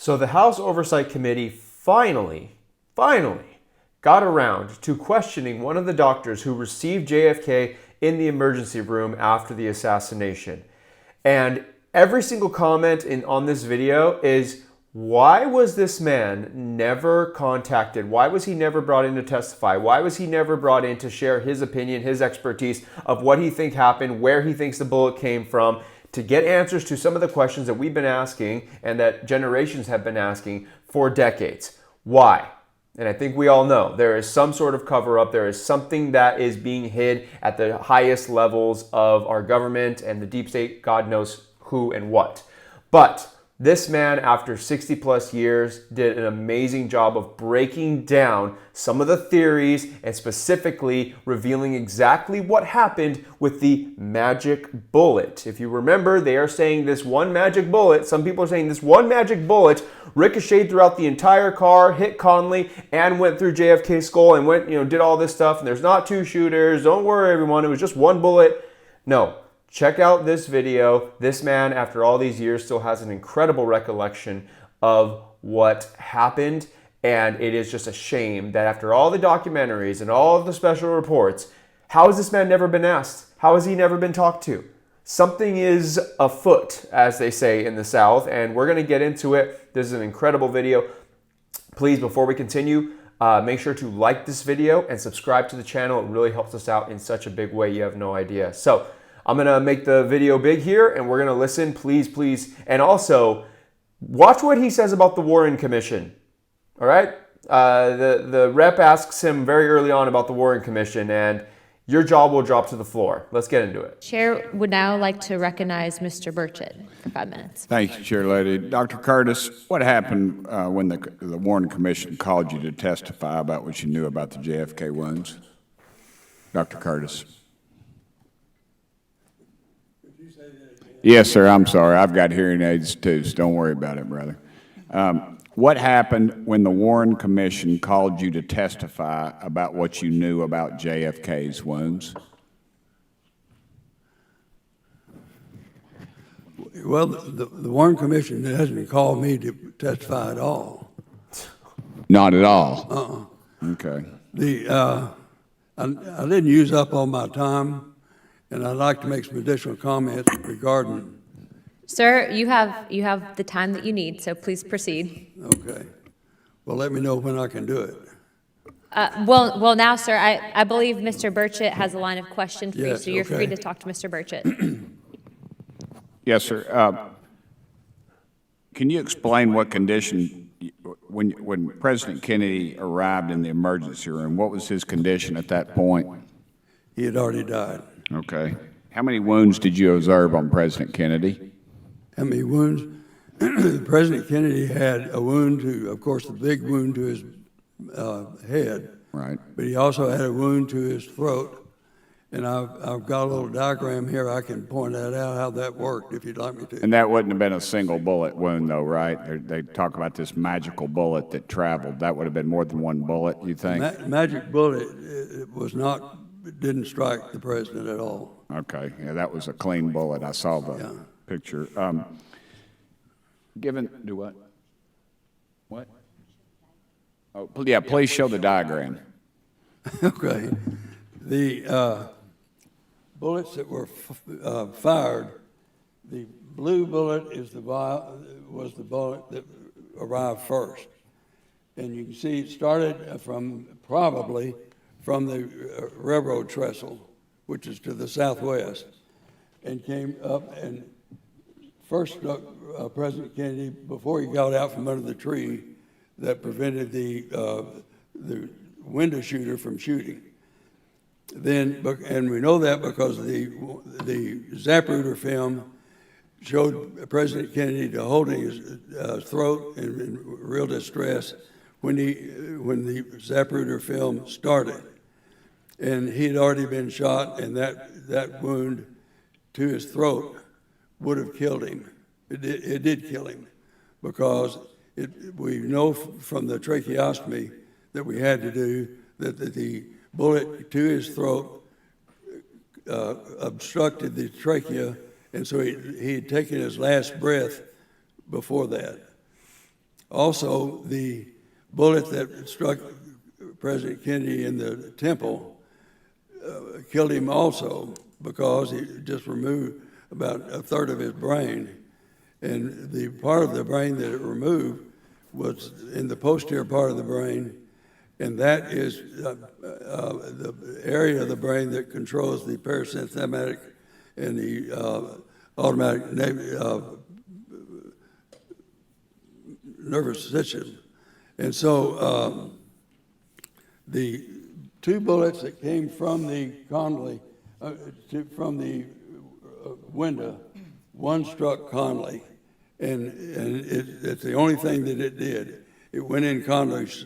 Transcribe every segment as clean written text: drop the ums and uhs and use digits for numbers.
So the House Oversight Committee finally got around to questioning one of the doctors who received JFK in the emergency room after the assassination. And every single comment on this video is, why was this man never contacted? Why was he never brought in to testify? Why was he never brought in to share his opinion, his expertise of what he thinks happened, where he thinks the bullet came from, to get answers to some of the questions that we've been asking and that generations have been asking for decades? Why? And I think we all know there is some sort of cover-up. There is something that is being hid at the highest levels of our government and the deep state, God knows who and what. But this man, after 60 plus years, did an amazing job of breaking down some of the theories and specifically revealing exactly what happened with the magic bullet. If you remember, they are saying this one magic bullet, some people are saying this one magic bullet ricocheted throughout the entire car, hit Conley, and went through JFK's skull and went, did all this stuff. And there's not two shooters. Don't worry, everyone. It was just one bullet. No. Check out this video. This man, after all these years, still has an incredible recollection of what happened. And it is just a shame that after all the documentaries and all of the special reports, how has this man never been asked? How has he never been talked to? Something is afoot, as they say in the South, and we're going to get into it. This is an incredible video. Please, before we continue, make sure to like this video and subscribe to the channel. It really helps us out in such a big way. You have no idea. So I'm going to make the video big here, and we're going to listen, please. And also, watch what he says about the Warren Commission. All right? The rep asks him very early on about the Warren Commission, and your jaw will drop to the floor. Let's get into it. Chair would now like to recognize Mr. Burchett for 5 minutes. Thank you, Chair Lady. Dr. Curtis, what happened when the Warren Commission called you to testify about what you knew about the JFK wounds? Dr. Curtis. Yes, sir. I'm sorry. I've got hearing aids too, so don't worry about it, brother. What happened when the Warren Commission called you to testify about what you knew about JFK's wounds? Well, the Warren Commission hasn't called me to testify at all. Not at all? Okay. I didn't use up all my time, and I'd like to make some additional comments regarding. Sir, you have the time that you need, so please proceed. Okay. Well, let me know when I can do it. Well, now, sir, I believe Mr. Burchett has a line of questions for you, Yes, so you're okay. free to talk to Mr. Burchett. Yes, sir. Can you explain what condition, when President Kennedy arrived in the emergency room, what was his condition at that point? He had already died. Okay. How many wounds did you observe on President Kennedy? How many wounds? President Kennedy had a wound to, of course, the big wound to his head. Right. But he also had a wound to his throat. And I've got a little diagram here. I can point that out, how that worked, if you'd like me to. And that wouldn't have been a single bullet wound, though, right? They talk about this magical bullet that traveled. That would have been more than one bullet, you think? Magic bullet, it was not, it didn't strike the president at all. Okay. Yeah, that was a clean bullet. I saw the picture. Do what? What? Oh, yeah, please show the diagram. Okay. The bullets that were fired, the blue bullet was the bullet that arrived first. And you can see it started probably from the railroad trestle, which is to the southwest, and came up and first struck President Kennedy before he got out from under the tree that prevented the window shooter from shooting. Then, and we know that because the Zapruder film showed President Kennedy holding his throat in real distress when the Zapruder film started, and he had already been shot, and that wound to his throat would have killed him. It did kill him, because we know from the tracheostomy that we had to do that the bullet to his throat obstructed the trachea, and so he had taken his last breath before that. Also, the bullet that struck President Kennedy in the temple killed him also, because he just removed about a third of his brain. And the part of the brain that it removed was in the posterior part of the brain, and that is the area of the brain that controls the parasympathetic and the automatic nervous system. And so the two bullets that came from the Conley, from the window, one struck Conley, and it's the only thing that it did. It went in Conley's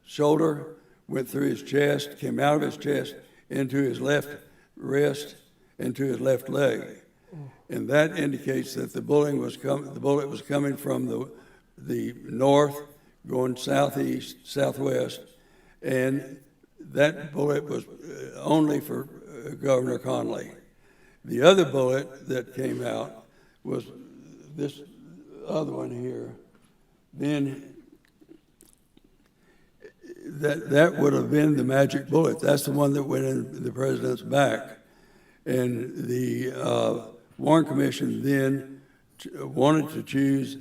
shoulder, went through his chest, came out of his chest, into his left wrist, into his left leg. And that indicates that the bullet was coming from the north, going southeast, southwest, and that bullet was only for Governor Conley. The other bullet that came out was this other one here. Then that would have been the magic bullet. That's the one that went in the president's back. And the Warren Commission then wanted to choose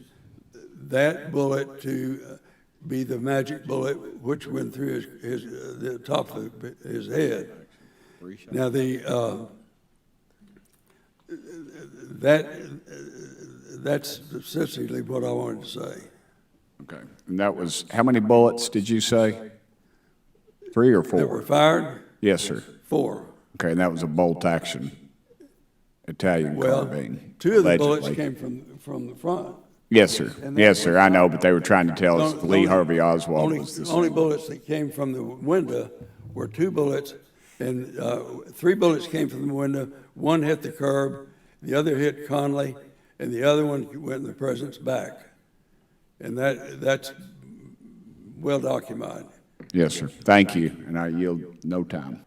that bullet to be the magic bullet, which went through the top of his head. Now that's essentially what I wanted to say. Okay. And that was, how many bullets did you say? 3 or 4? That were fired? Yes, sir. 4. Okay, and that was a bolt action Italian carbine. 2 of the allegedly. bullets came from the front. Yes, sir. Yes, sir. I know, but they were trying to tell us Lee Harvey Oswald was the only bullets that came from the window were 2 bullets, and 3 bullets came from the window. 1 hit the curb, the other hit Conley, and the other one went in the president's back. And that's well documented. Yes, sir. Thank you, and I yield no time.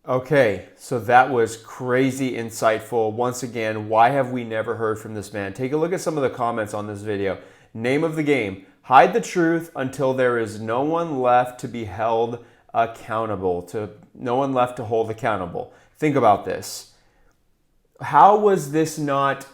Okay, so that was crazy insightful. Once again, why have we never heard from this man? Take a look at some of the comments on this video. Name of the game: hide the truth until there is no one left to be held accountable, no one left to hold accountable. Think about this. How was this not,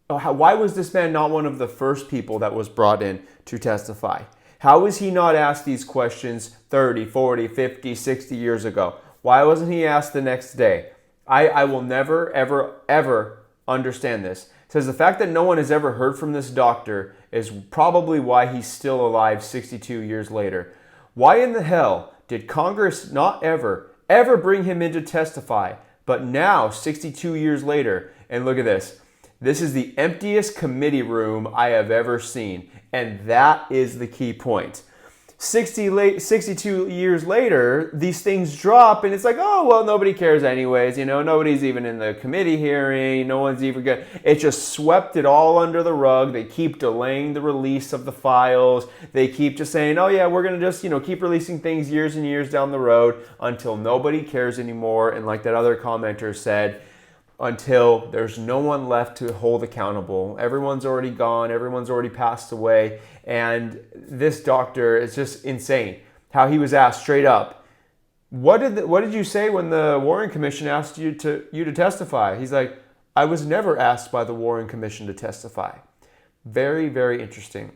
why was this man not one of the first people that was brought in to testify? How was he not asked these questions 30, 40, 50, 60 years ago? Why wasn't he asked the next day? I will never, ever, ever understand this. It says the fact that no one has ever heard from this doctor is probably why he's still alive 62 years later. Why in the hell did Congress not ever bring him in to testify? But now, 62 years later, and look at this. This is the emptiest committee room I have ever seen. And that is the key point. 62 years later, these things drop, and it's like, oh, well, nobody cares anyways. You know, nobody's even in the committee hearing. No one's even good. It just swept it all under the rug. They keep delaying the release of the files. They keep just saying, oh, yeah, we're going to just, keep releasing things years and years down the road until nobody cares anymore. And like that other commenter said, until there's no one left to hold accountable. Everyone's already gone. Everyone's already passed away. And this doctor is just insane. How he was asked straight up, what did you say when the Warren Commission asked you to testify? He's like, I was never asked by the Warren Commission to testify. Very, very interesting.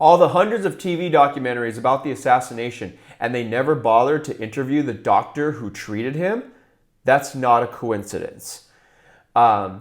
All the hundreds of TV documentaries about the assassination, and they never bothered to interview the doctor who treated him. That's not a coincidence. It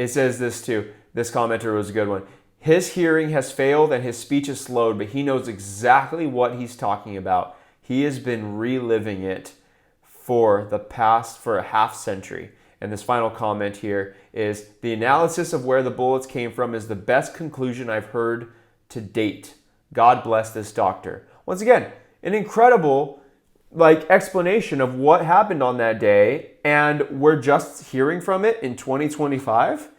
says this too. This commenter was a good one. His hearing has failed and his speech is slowed, but he knows exactly what he's talking about. He has been reliving it for a half century. And this final comment here is, the analysis of where the bullets came from is the best conclusion I've heard to date. God bless this doctor. Once again, an incredible explanation of what happened on that day, and we're just hearing from it in 2025.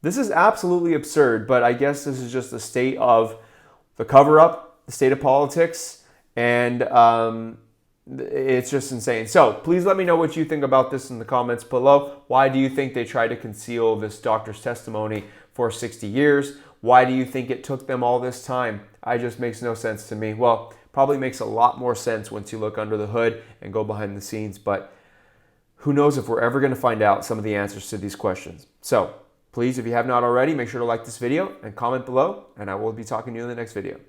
This is absolutely absurd, but I guess this is just the state of the cover-up, the state of politics, and it's just insane. So please let me know what you think about this in the comments below. Why do you think they tried to conceal this doctor's testimony for 60 years. Why do you think it took them all this time? It just makes no sense to me. Well, probably makes a lot more sense once you look under the hood and go behind the scenes, but who knows if we're ever going to find out some of the answers to these questions. So please, if you have not already, make sure to like this video and comment below, and I will be talking to you in the next video.